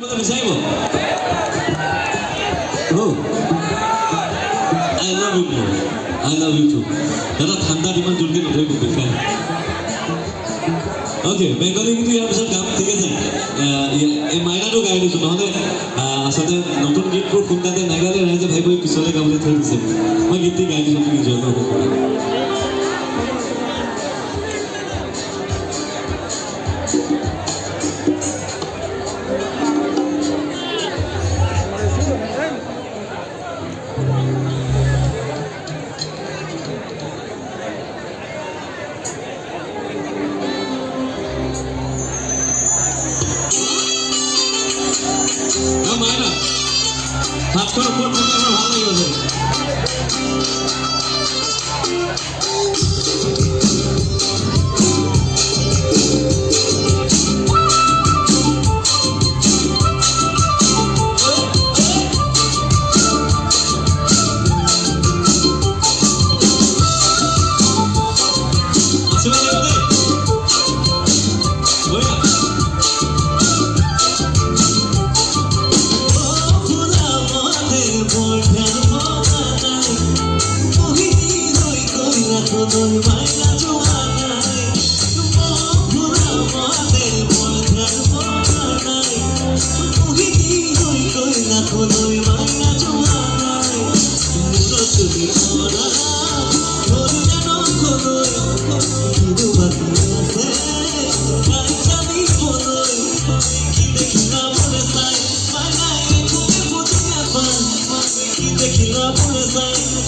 Simon. Oh, I love you too. I love you too. Dada thanda diman julke nodai ko bekha. Okay, Bengali gitu ya bisa gam tiga sih. Maina tuh gaya itu nahone asal nonton git pro kunta deh naga deh aja bhai boy pisole gamle thodi se. Ma giti gaya itu sampai jono. Maina, hath karo phone করতে আমার ভালো লাগে।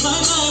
Bye.